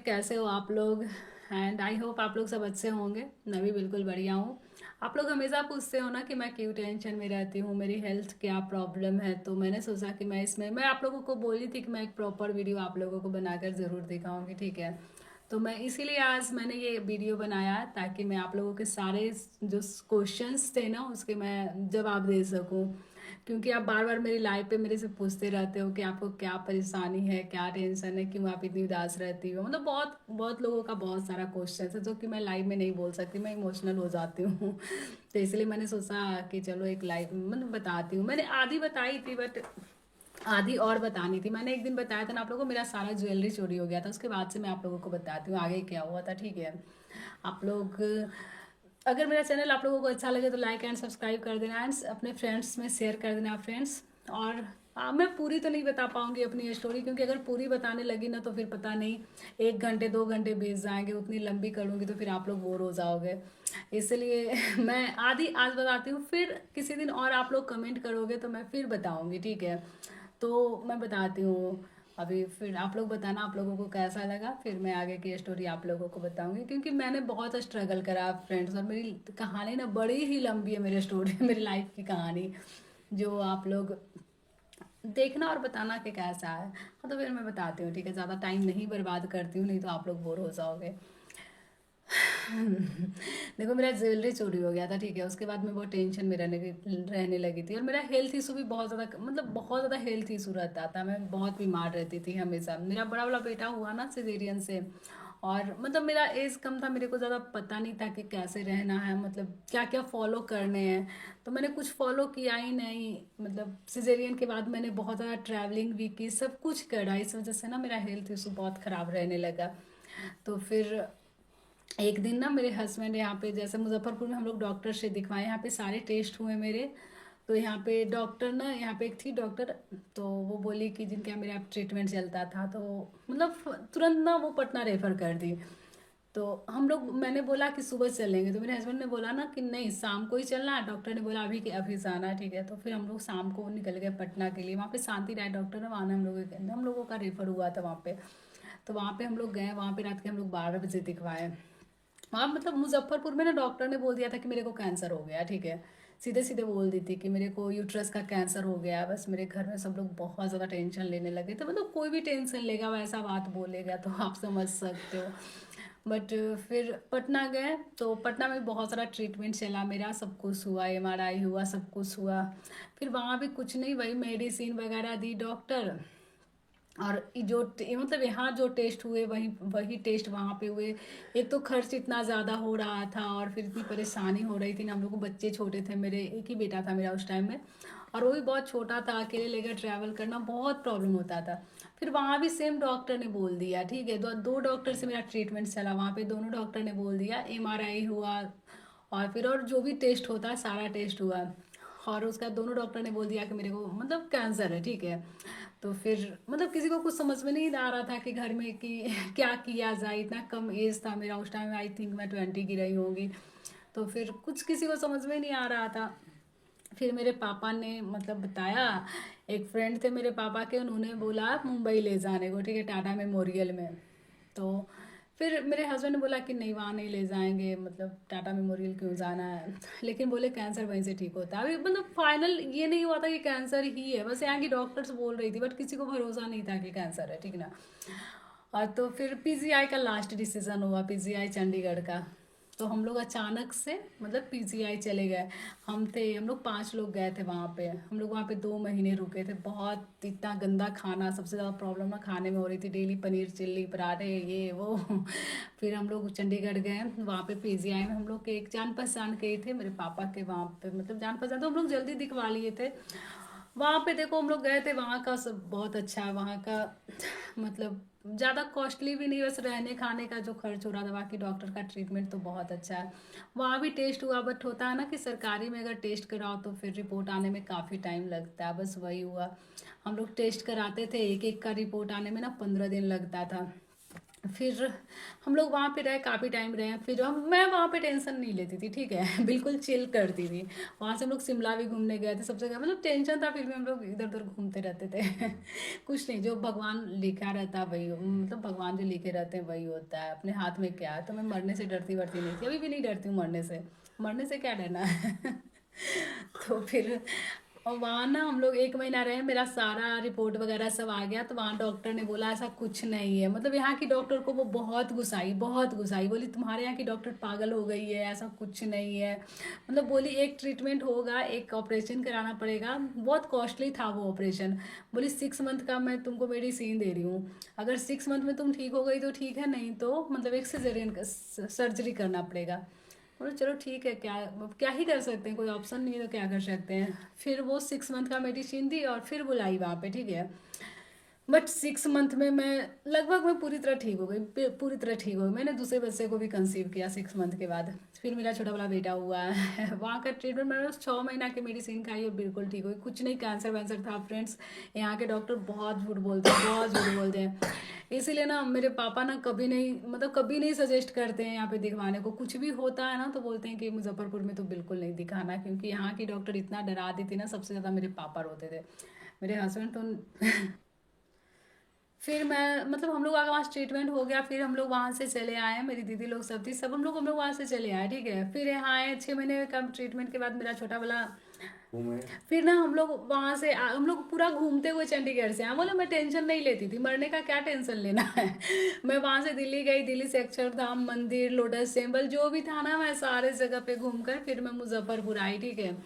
कैसे हो आप लोग। एंड आई होप आप लोग सब अच्छे होंगे। मैं भी बिल्कुल बढ़िया हूँ। आप लोग हमेशा पूछते हो ना कि मैं क्यों टेंशन में रहती हूँ, मेरी हेल्थ क्या प्रॉब्लम है, तो मैंने सोचा कि मैं आप लोगों को बोली थी कि मैं एक प्रॉपर वीडियो आप लोगों को बनाकर ज़रूर दिखाऊंगी, ठीक है। तो मैं इसीलिए आज मैंने ये वीडियो बनाया ताकि मैं आप लोगों के सारे जो क्वेश्चंस थे ना उसके मैं जवाब दे सकूं। क्योंकि आप बार बार मेरी लाइफ पे मेरे से पूछते रहते हो कि आपको क्या परेशानी है, क्या टेंशन है, क्यों आप इतनी उदास रहती हो। मतलब बहुत बहुत लोगों का बहुत सारा क्वेश्चन है जो कि मैं लाइव में नहीं बोल सकती, मैं इमोशनल हो जाती हूँ। तो इसलिए मैंने सोचा कि चलो एक लाइव मतलब बताती हूँ। मैंने आधी बताई थी बट आधी और बतानी थी। मैंने एक दिन बताया था ना आप लोगों को, मेरा सारा ज्वेलरी चोरी हो गया था। उसके बाद से मैं आप लोगों को बताती हूँ आगे क्या हुआ था, ठीक है। आप लोग अगर मेरा चैनल आप लोगों को अच्छा लगे तो लाइक एंड सब्सक्राइब कर देना एंड अपने फ्रेंड्स में शेयर कर देना फ्रेंड्स। और मैं पूरी तो नहीं बता पाऊंगी अपनी ये स्टोरी, क्योंकि अगर पूरी बताने लगी ना तो फिर पता नहीं 1 घंटे 2 घंटे बीत जाएंगे। उतनी लंबी करूंगी तो फिर आप लोग बोर हो जाओगे। इसलिए मैं आधी आज बताती हूँ, फिर किसी दिन और आप लोग कमेंट करोगे तो मैं फिर बताऊंगी, ठीक है। तो मैं बताती हूँ अभी, फिर आप लोग बताना आप लोगों को कैसा लगा, फिर मैं आगे की स्टोरी आप लोगों को बताऊंगी। क्योंकि मैंने बहुत स्ट्रगल करा फ्रेंड्स, और मेरी कहानी ना बड़ी ही लंबी है, मेरी स्टोरी मेरी लाइफ की कहानी, जो आप लोग देखना और बताना कि कैसा है। हाँ, तो फिर मैं बताती हूँ, ठीक है। ज़्यादा टाइम नहीं बर्बाद करती हूँ, नहीं तो आप लोग बोर हो जाओगे। देखो, मेरा ज्वेलरी चोरी हो गया था, ठीक है। उसके बाद मैं बहुत टेंशन में रहने लगी थी, और मेरा हेल्थ इशू भी बहुत ज़्यादा, मतलब बहुत ज़्यादा हेल्थ इशू रहता था। मैं बहुत बीमार रहती थी हमेशा। मेरा बड़ा वाला बेटा हुआ ना सिजेरियन से, और मतलब मेरा एज कम था, मेरे को ज़्यादा पता नहीं था कि कैसे रहना है, मतलब क्या क्या फॉलो करने हैं। तो मैंने कुछ फॉलो किया ही नहीं। मतलब सिजेरियन के बाद मैंने बहुत ज़्यादा ट्रैवलिंग भी की, सब कुछ करा। इस वजह से ना मेरा हेल्थ इशू बहुत ख़राब रहने लगा। तो फिर एक दिन ना मेरे हस्बैंड यहाँ पे, जैसे मुजफ्फरपुर में हम लोग डॉक्टर से दिखवाए, यहाँ पे सारे टेस्ट हुए मेरे। तो यहाँ पे डॉक्टर ना, यहाँ पे एक थी डॉक्टर, तो वो बोली कि जिनके यहाँ मेरा ट्रीटमेंट चलता था, तो मतलब तुरंत ना वो पटना रेफर कर दी। तो हम लोग, मैंने बोला कि सुबह चलेंगे, तो मेरे हस्बैंड ने बोला ना कि नहीं शाम को ही चलना है। डॉक्टर ने बोला अभी के अभी जाना है, ठीक है। तो फिर हम लोग शाम को निकल गए पटना के लिए। वहाँ पे शांति राय डॉक्टर है, वहाँ हम लोगों का रेफर हुआ था वहाँ पे। तो वहाँ पे हम लोग गए, वहाँ पे रात के हम लोग 12 बजे दिखवाए। हाँ, मतलब मुजफ्फरपुर में ना डॉक्टर ने बोल दिया था कि मेरे को कैंसर हो गया, ठीक है। सीधे सीधे बोल दी थी कि मेरे को यूट्रस का कैंसर हो गया। बस मेरे घर में सब लोग बहुत ज़्यादा टेंशन लेने लगे थे। मतलब कोई भी टेंशन लेगा वैसा बात बोलेगा, तो आप समझ सकते हो। बट फिर पटना गए, तो पटना में बहुत सारा ट्रीटमेंट चला मेरा, सब कुछ हुआ, एमआरआई हुआ, सब कुछ हुआ। फिर वहाँ भी कुछ नहीं, वही मेडिसिन वगैरह दी डॉक्टर। और मतलब यहाँ जो टेस्ट हुए वही वही टेस्ट वहाँ पे हुए। एक तो खर्च इतना ज़्यादा हो रहा था, और फिर इतनी परेशानी हो रही थी ना। हम लोग को बच्चे छोटे थे, मेरे एक ही बेटा था मेरा उस टाइम में, और वो भी बहुत छोटा था। अकेले लेकर ट्रैवल करना बहुत प्रॉब्लम होता था। फिर वहाँ भी सेम डॉक्टर ने बोल दिया, ठीक है। दो दो डॉक्टर से मेरा ट्रीटमेंट चला वहाँ पे। दोनों डॉक्टर ने बोल दिया, एमआरआई हुआ, और फिर और जो भी टेस्ट होता है सारा टेस्ट हुआ। और उसका दोनों डॉक्टर ने बोल दिया कि मेरे को मतलब कैंसर है, ठीक है। तो फिर मतलब किसी को कुछ समझ में नहीं आ रहा था कि घर में कि क्या किया जाए। इतना कम एज था मेरा उस टाइम, आई थिंक मैं 20 की रही होंगी। तो फिर कुछ किसी को समझ में नहीं आ रहा था। फिर मेरे पापा ने मतलब बताया, एक फ्रेंड थे मेरे पापा के, उन्होंने बोला मुंबई ले जाने को, ठीक है, टाटा मेमोरियल में। तो फिर मेरे हस्बैंड ने बोला कि नहीं वहाँ नहीं ले जाएंगे, मतलब टाटा मेमोरियल क्यों जाना है। लेकिन बोले कैंसर वहीं से ठीक होता है। अभी मतलब फाइनल ये नहीं हुआ था कि कैंसर ही है, बस यहाँ की डॉक्टर्स बोल रही थी, बट किसी को भरोसा नहीं था कि कैंसर है, ठीक ना। और तो फिर पीजीआई का लास्ट डिसीजन हुआ, पीजीआई चंडीगढ़ का। तो हम लोग अचानक से मतलब पीजीआई चले गए। हम लोग 5 लोग गए थे वहाँ पे। हम लोग वहाँ पे 2 महीने रुके थे। बहुत इतना गंदा खाना, सबसे ज़्यादा प्रॉब्लम ना खाने में हो रही थी, डेली पनीर चिल्ली पराठे ये वो। फिर हम लोग चंडीगढ़ गए, वहाँ पे पीजीआई में हम लोग के एक जान पहचान के ही थे मेरे पापा के, वहाँ पे मतलब जान पहचान, तो हम लोग जल्दी दिखवा लिए थे। वहाँ पे देखो हम लोग गए थे, वहाँ का सब बहुत अच्छा है वहाँ का। मतलब ज़्यादा कॉस्टली भी नहीं, बस रहने खाने का जो खर्च हो रहा था, बाकी डॉक्टर का ट्रीटमेंट तो बहुत अच्छा है। वहाँ भी टेस्ट हुआ, बट होता है ना कि सरकारी में अगर टेस्ट कराओ तो फिर रिपोर्ट आने में काफ़ी टाइम लगता है, बस वही हुआ। हम लोग टेस्ट कराते थे, एक एक का रिपोर्ट आने में ना 15 दिन लगता था। फिर हम लोग वहाँ पे रहे, काफ़ी टाइम रहे। फिर मैं वहाँ पे टेंशन नहीं लेती थी, ठीक है। बिल्कुल चिल करती थी। वहाँ से हम लोग शिमला भी घूमने गए थे, सब जगह मतलब टेंशन था, फिर भी हम लोग इधर उधर घूमते रहते थे। कुछ नहीं, जो भगवान लिखा रहता है वही मतलब भगवान जो लिखे रहते हैं वही होता है, अपने हाथ में क्या है। तो मैं मरने से डरती वरती नहीं थी, अभी भी नहीं डरती हूँ मरने से। मरने से क्या डरना है। तो फिर और वहाँ ना हम लोग 1 महीना रहे, मेरा सारा रिपोर्ट वगैरह सब आ गया। तो वहाँ डॉक्टर ने बोला ऐसा कुछ नहीं है, मतलब यहाँ की डॉक्टर को वो बहुत गुस्साई, बहुत गुस्साई, बोली तुम्हारे यहाँ की डॉक्टर पागल हो गई है, ऐसा कुछ नहीं है। मतलब बोली एक ट्रीटमेंट होगा, एक ऑपरेशन कराना पड़ेगा, बहुत कॉस्टली था वो ऑपरेशन। बोली 6 मंथ का मैं तुमको मेडिसिन दे रही हूँ, अगर 6 मंथ में तुम ठीक हो गई तो ठीक है, नहीं तो मतलब एक सिजेरियन सर्जरी करना पड़ेगा। बोले चलो ठीक है, क्या अब क्या ही कर सकते हैं, कोई ऑप्शन नहीं है तो क्या कर सकते हैं। फिर वो 6 मंथ का मेडिसिन दी और फिर बुलाई वहाँ पे, ठीक है। बट 6 मंथ में मैं लगभग मैं पूरी तरह ठीक हो गई, पूरी तरह ठीक हो गई। मैंने दूसरे बच्चे को भी कंसीव किया 6 मंथ के बाद। फिर मेरा छोटा वाला बेटा हुआ है। वहाँ का ट्रीटमेंट मैंने 6 महीना की मेडिसिन खाई और बिल्कुल ठीक हुई, कुछ नहीं, कैंसर वैंसर था फ्रेंड्स। यहाँ के डॉक्टर बहुत झूठ बोलते हैं, बहुत झूठ बोलते हैं। इसीलिए ना मेरे पापा ना कभी नहीं, मतलब कभी नहीं सजेस्ट करते हैं यहाँ पे दिखवाने को। कुछ भी होता है ना तो बोलते हैं कि मुजफ्फरपुर में तो बिल्कुल नहीं दिखाना, क्योंकि यहाँ की डॉक्टर इतना डरा देती ना, सबसे ज़्यादा मेरे पापा रोते थे। मेरे हस्बैंड तो फिर मैं मतलब हम लोग का वहाँ ट्रीटमेंट हो गया, फिर हम लोग वहाँ से चले आए, मेरी दीदी लोग सब थी, सब हम लोग वहाँ से चले आए, ठीक है। फिर यहाँ आए 6 महीने का ट्रीटमेंट के बाद मेरा छोटा वाला। फिर ना हम लोग वहाँ से हम लोग पूरा घूमते हुए चंडीगढ़ से आए। बोले मैं टेंशन नहीं लेती थी, मरने का क्या टेंशन लेना है। मैं वहाँ से दिल्ली गई, दिल्ली से अक्षरधाम मंदिर, लोटस टेम्पल, जो भी था ना मैं सारे जगह पे घूमकर फिर मैं मुजफ्फरपुर आई, ठीक है।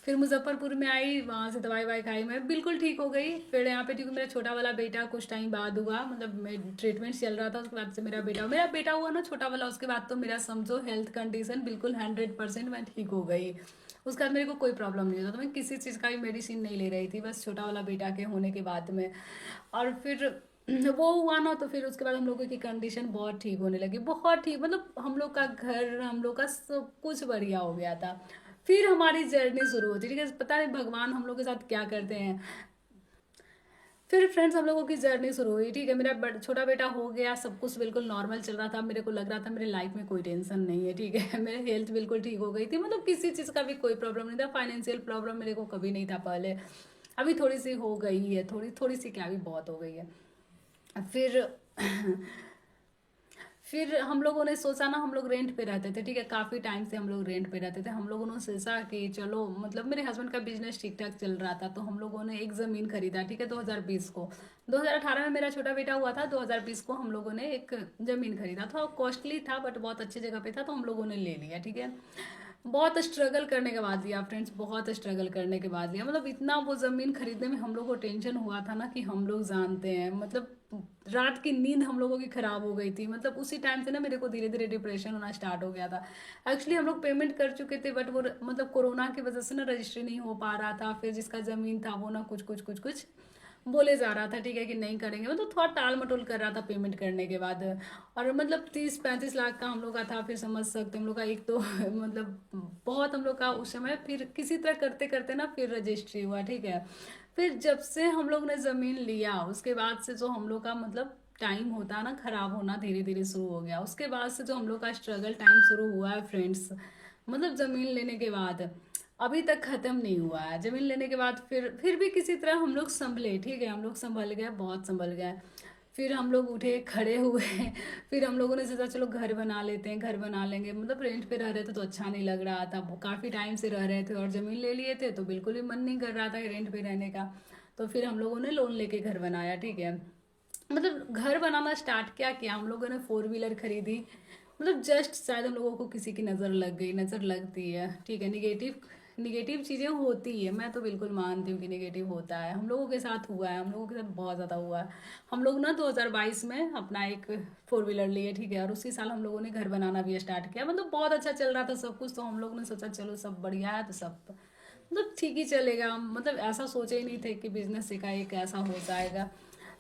फिर मुजफ्फरपुर में आई, वहाँ से दवाई वाई खाई, मैं बिल्कुल ठीक हो गई। फिर यहाँ पे क्योंकि मेरा छोटा वाला बेटा कुछ टाइम बाद हुआ, मतलब मैं ट्रीटमेंट चल रहा था, उसके बाद से मेरा बेटा हुआ ना छोटा वाला, उसके बाद तो मेरा समझो हेल्थ कंडीशन बिल्कुल 100% मैं ठीक हो गई। उसके बाद मेरे को कोई प्रॉब्लम नहीं होता, तो मैं किसी चीज़ का भी मेडिसिन नहीं ले रही थी, बस छोटा वाला बेटा के होने के बाद में। और फिर वो हुआ ना, तो फिर उसके बाद हम लोगों की कंडीशन बहुत ठीक होने लगी, बहुत ठीक, मतलब हम लोग का घर, हम लोग का सब कुछ बढ़िया हो गया था। फिर हमारी जर्नी शुरू होती है, ठीक है। पता नहीं भगवान हम लोग के साथ क्या करते हैं। फिर फ्रेंड्स हम लोगों की जर्नी शुरू हुई, ठीक है। मेरा छोटा बेटा हो गया, सब कुछ बिल्कुल नॉर्मल चल रहा था, मेरे को लग रहा था मेरे लाइफ में कोई टेंशन नहीं है, ठीक है। मेरे हेल्थ बिल्कुल ठीक हो गई थी, मतलब किसी चीज़ का भी कोई प्रॉब्लम नहीं था, फाइनेंशियल प्रॉब्लम मेरे को कभी नहीं था पहले। अभी थोड़ी सी हो गई है, थोड़ी थोड़ी सी क्या, भी बहुत हो गई है। फिर फिर हम लोगों ने सोचा ना, हम लोग रेंट पे रहते थे, ठीक है, काफ़ी टाइम से हम लोग रेंट पे रहते थे। हम लोगों ने सोचा कि चलो, मतलब मेरे हस्बैंड का बिजनेस ठीक ठाक चल रहा था, तो हम लोगों ने एक ज़मीन खरीदा, ठीक है, 2020 को। 2018 में मेरा छोटा बेटा हुआ था, 2020 को हम लोगों ने एक ज़मीन खरीदा था, कॉस्टली था बट बहुत अच्छी जगह पे था, तो हम लोगों ने ले लिया, ठीक है। बहुत स्ट्रगल करने के बाद लिया फ्रेंड्स, बहुत स्ट्रगल करने के बाद लिया, मतलब इतना वो ज़मीन खरीदने में हम लोग को टेंशन हुआ था ना, कि हम लोग जानते हैं, मतलब रात की नींद हम लोगों की खराब हो गई थी। मतलब उसी टाइम से ना मेरे को धीरे धीरे डिप्रेशन होना स्टार्ट हो गया था। एक्चुअली हम लोग पेमेंट कर चुके थे, बट वो मतलब कोरोना की वजह से ना रजिस्ट्री नहीं हो पा रहा था। फिर जिसका ज़मीन था वो ना कुछ कुछ कुछ कुछ बोले जा रहा था, ठीक है, कि नहीं करेंगे, मतलब थोड़ा टाल मटोल कर रहा था पेमेंट करने के बाद। और मतलब 30-35 लाख का हम लोग का था, फिर समझ सकते हैं हम लोग का एक तो मतलब बहुत हम लोग का उस समय। फिर किसी तरह करते करते ना फिर रजिस्ट्री हुआ, ठीक है। फिर जब से हम लोग ने ज़मीन लिया, उसके बाद से जो हम लोग का मतलब टाइम होता है ना खराब होना, धीरे धीरे शुरू हो गया। उसके बाद से जो हम लोग का स्ट्रगल टाइम शुरू हुआ है फ्रेंड्स, मतलब ज़मीन लेने के बाद अभी तक ख़त्म नहीं हुआ है। ज़मीन लेने के बाद फिर भी किसी तरह हम लोग संभले, ठीक है, हम लोग संभल गए, बहुत संभल गए। फिर हम लोग उठे खड़े हुए। फिर हम लोगों ने सोचा चलो घर बना लेते हैं, घर बना लेंगे, मतलब रेंट पे रह रहे थे तो अच्छा नहीं लग रहा था, काफ़ी टाइम से रह रहे थे और ज़मीन ले लिए थे, तो बिल्कुल भी मन नहीं कर रहा था रेंट पे रहने का। तो फिर हम लोगों ने लोन लेके घर बनाया, ठीक है। मतलब घर बनाना स्टार्ट क्या किया हम लोगों ने, 4 व्हीलर खरीदी। मतलब जस्ट शायद हम लोगों को किसी की नज़र लग गई, नज़र लगती है, ठीक है। निगेटिव निगेटिव चीज़ें होती है, मैं तो बिल्कुल मानती हूँ कि निगेटिव होता है, हम लोगों के साथ हुआ है, हम लोगों के साथ बहुत ज़्यादा हुआ है। हम लोग ना 2022 में अपना एक 4 व्हीलर लिए, ठीक है, और उसी साल हम लोगों ने घर बनाना भी स्टार्ट किया। मतलब बहुत अच्छा चल रहा था सब कुछ, तो हम लोग ने सोचा चलो सब बढ़िया है तो सब मतलब ठीक ही चलेगा। मतलब ऐसा सोचे ही नहीं थे कि बिजनेस का एक ऐसा हो जाएगा।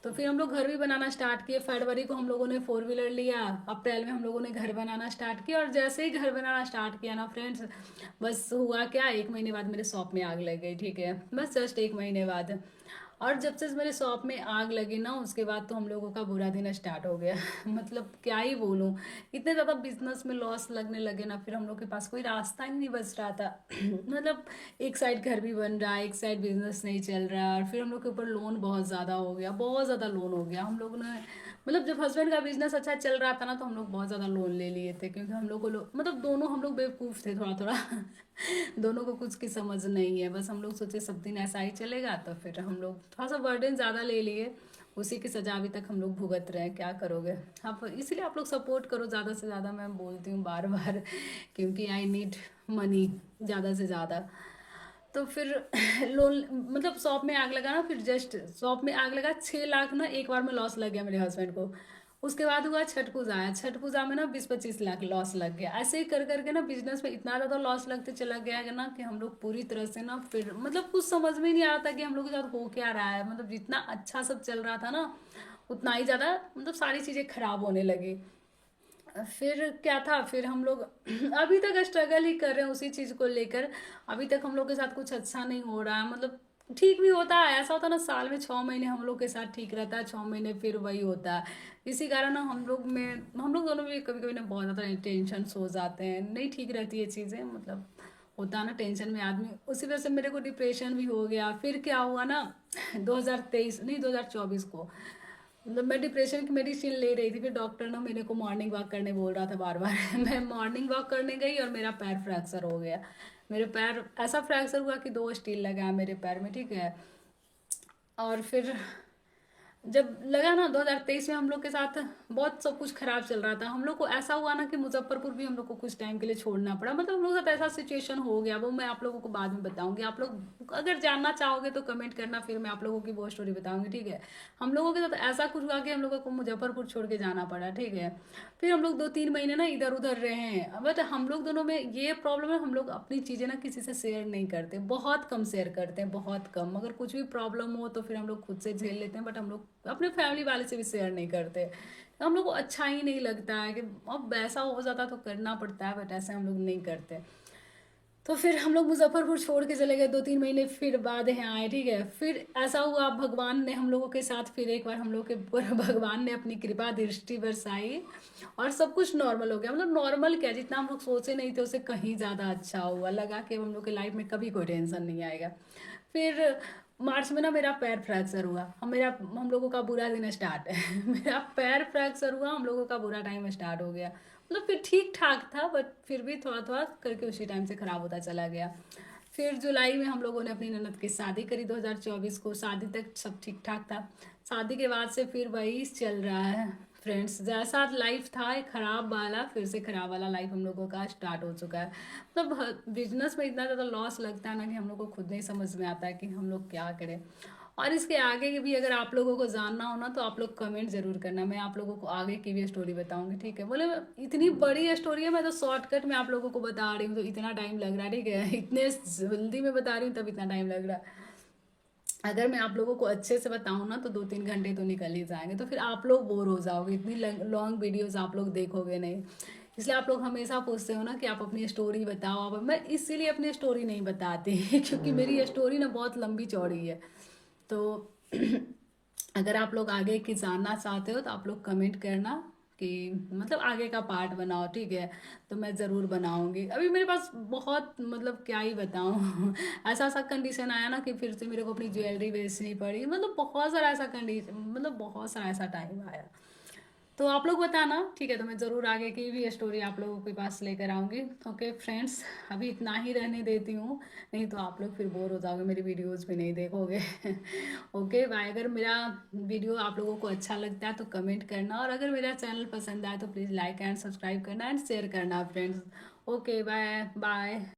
तो फिर हम लोग घर भी बनाना स्टार्ट किए, फरवरी को हम लोगों ने 4 व्हीलर लिया, अप्रैल में हम लोगों ने घर बनाना स्टार्ट किया। और जैसे ही घर बनाना स्टार्ट किया ना फ्रेंड्स, बस हुआ क्या, 1 महीने बाद मेरे शॉप में आग लग गई, ठीक है, बस जस्ट 1 महीने बाद। और जब से मेरे शॉप में आग लगी ना, उसके बाद तो हम लोगों का बुरा दिन स्टार्ट हो गया। मतलब क्या ही बोलूं, इतने ज़्यादा बिजनेस में लॉस लगने लगे ना, फिर हम लोग के पास कोई रास्ता ही नहीं बच रहा था। मतलब एक साइड घर भी बन रहा है, एक साइड बिजनेस नहीं चल रहा है, और फिर हम लोग के ऊपर लोन बहुत ज़्यादा हो गया, बहुत ज़्यादा लोन हो गया हम लोग ने। मतलब जब हस्बैंड का बिजनेस अच्छा चल रहा था ना, तो हम लोग बहुत ज़्यादा लोन ले लिए थे, क्योंकि हम लोग को मतलब दोनों हम लोग बेवकूफ़ थे थोड़ा थोड़ा। दोनों को कुछ की समझ नहीं है, बस हम लोग सोचे सब दिन ऐसा ही चलेगा, तो फिर हम लोग थोड़ा सा बर्डन ज़्यादा ले लिए। उसी की सजा अभी तक हम लोग भुगत रहे हैं, क्या करोगे आप। इसीलिए आप लोग सपोर्ट करो ज़्यादा से ज़्यादा, मैं बोलती हूँ बार बार, क्योंकि आई नीड मनी ज़्यादा से ज़्यादा। तो फिर लोन, मतलब शॉप में आग लगा ना, फिर जस्ट शॉप में आग लगा, 6 लाख ना एक बार में लॉस लग गया मेरे हस्बैंड को। उसके बाद हुआ छठ पूजा, आया छठ पूजा में ना 20-25 लाख लॉस लग गया। ऐसे ही कर करके ना बिजनेस में इतना ज़्यादा लॉस लगते चला गया है ना, कि हम लोग पूरी तरह से ना, फिर मतलब कुछ समझ में ही नहीं आ रहा था कि हम लोग के साथ हो क्या रहा है। मतलब जितना अच्छा सब चल रहा था ना, उतना ही ज़्यादा मतलब सारी चीज़ें खराब होने लगी। फिर क्या था, फिर हम लोग अभी तक स्ट्रगल ही कर रहे हैं उसी चीज़ को लेकर। अभी तक हम लोग के साथ कुछ अच्छा नहीं हो रहा है। मतलब ठीक भी होता है, ऐसा होता है ना, साल में 6 महीने हम लोग के साथ ठीक रहता है, 6 महीने फिर वही होता है। इसी कारण ना हम लोग दोनों भी कभी कभी ना बहुत ज़्यादा टेंशन हो जाते हैं, नहीं ठीक रहती है चीज़ें। मतलब होता है ना टेंशन में आदमी, उसी वजह से मेरे को डिप्रेशन भी हो गया। फिर क्या हुआ ना, 2023 नहीं 2024 को, मतलब मैं डिप्रेशन की मेडिसिन ले रही थी, फिर डॉक्टर ना मेरे को मॉर्निंग वॉक करने बोल रहा था बार बार। मैं मॉर्निंग वॉक करने गई और मेरा पैर फ्रैक्चर हो गया। मेरे पैर ऐसा फ्रैक्चर हुआ कि 2 स्टील लगा मेरे पैर में, ठीक है। और फिर जब लगा ना 2023 में हम लोग के साथ बहुत सब कुछ खराब चल रहा था। हम लोग को ऐसा हुआ ना कि मुजफ्फरपुर भी हम लोग को कुछ टाइम के लिए छोड़ना पड़ा। मतलब हम लोग के साथ ऐसा सिचुएशन हो गया, वो मैं आप लोगों को बाद में बताऊंगी। आप लोग अगर जानना चाहोगे तो कमेंट करना, फिर मैं आप लोगों की वो स्टोरी बताऊंगी, ठीक है। हम लोगों के साथ ऐसा कुछ हुआ कि हम लोगों को मुजफ्फरपुर छोड़ के जाना पड़ा, ठीक है। फिर हम लोग 2-3 महीने ना इधर उधर रहे हैं। बट हम लोग दोनों में ये प्रॉब्लम है, हम लोग अपनी चीज़ें ना किसी से शेयर नहीं करते, बहुत कम शेयर करते हैं, बहुत कम। अगर कुछ भी प्रॉब्लम हो तो फिर हम लोग खुद से झेल लेते हैं, बट हम लोग अपने फैमिली वाले से भी शेयर नहीं करते। हम लोग को अच्छा ही नहीं लगता है कि अब ऐसा हो जाता तो करना पड़ता है, बट ऐसे हम लोग नहीं करते। तो फिर हम लोग मुजफ्फरपुर छोड़ के चले गए, 2-3 महीने फिर बाद यहाँ आए, ठीक है। फिर ऐसा हुआ, भगवान ने हम लोगों के साथ फिर एक बार हम लोग के ऊपर भगवान ने अपनी कृपा दृष्टि बरसाई, और सब कुछ नॉर्मल हो गया। मतलब नॉर्मल क्या, जितना हम लोग सोचे नहीं थे उससे कहीं ज़्यादा अच्छा हुआ। लगा कि अब हम लोग के लाइफ में कभी कोई टेंशन नहीं आएगा। फिर मार्च में ना मेरा पैर फ्रैक्चर हुआ, हम लोगों का बुरा दिन स्टार्ट है। मेरा पैर फ्रैक्चर हुआ, हम लोगों का बुरा टाइम स्टार्ट हो गया। मतलब फिर ठीक ठाक था, बट फिर भी थोड़ा थोड़ा करके उसी टाइम से ख़राब होता चला गया। फिर जुलाई में हम लोगों ने अपनी ननद की शादी करी 2024 को। शादी तक सब ठीक ठाक था। शादी के बाद से फिर वही चल रहा है फ्रेंड्स। जैसा लाइफ था एक ख़राब वाला, फिर से ख़राब वाला लाइफ हम लोगों का स्टार्ट हो चुका है। मतलब बिजनेस में इतना ज़्यादा लॉस लगता है ना, कि हम लोग को खुद नहीं समझ में आता है कि हम लोग क्या करें। और इसके आगे की भी अगर आप लोगों को जानना हो ना, तो आप लोग कमेंट जरूर करना, मैं आप लोगों को आगे की भी स्टोरी बताऊंगी, ठीक है। बोले इतनी बड़ी स्टोरी है, मैं तो शॉर्टकट में आप लोगों को बता रही हूँ, तो इतना टाइम लग रहा है, ठीक है। इतने जल्दी में बता रही हूँ तब इतना टाइम लग रहा है। अगर मैं आप लोगों को अच्छे से बताऊँ ना, तो 2-3 घंटे तो निकल ही जाएंगे, तो फिर आप लोग बोर हो जाओगे, इतनी लॉन्ग वीडियोस आप लोग देखोगे नहीं। इसलिए आप लोग हमेशा पूछते हो ना कि आप अपनी स्टोरी बताओ। अब मैं इसीलिए अपनी स्टोरी नहीं बताती, क्योंकि मेरी स्टोरी ना बहुत लंबी चौड़ी है। तो अगर आप लोग आगे की जानना चाहते हो, तो आप लोग कमेंट करना कि मतलब आगे का पार्ट बनाओ, ठीक है। तो मैं ज़रूर बनाऊंगी। अभी मेरे पास बहुत, मतलब क्या ही बताऊं। ऐसा ऐसा कंडीशन आया ना कि फिर से मेरे को अपनी ज्वेलरी बेचनी पड़ी। मतलब बहुत सारा ऐसा कंडीशन, मतलब बहुत सारा ऐसा टाइम आया। तो आप लोग बताना, ठीक है। तो मैं ज़रूर आगे की भी स्टोरी आप लोगों के पास लेकर आऊँगी। ओके फ्रेंड्स, अभी इतना ही रहने देती हूँ, नहीं तो आप लोग फिर बोर हो जाओगे, मेरी वीडियोस भी नहीं देखोगे। Okay bye. अगर मेरा वीडियो आप लोगों को अच्छा लगता है तो कमेंट करना, और अगर मेरा चैनल पसंद आए तो प्लीज़ लाइक एंड सब्सक्राइब करना एंड शेयर करना फ्रेंड्स। Okay bye bye.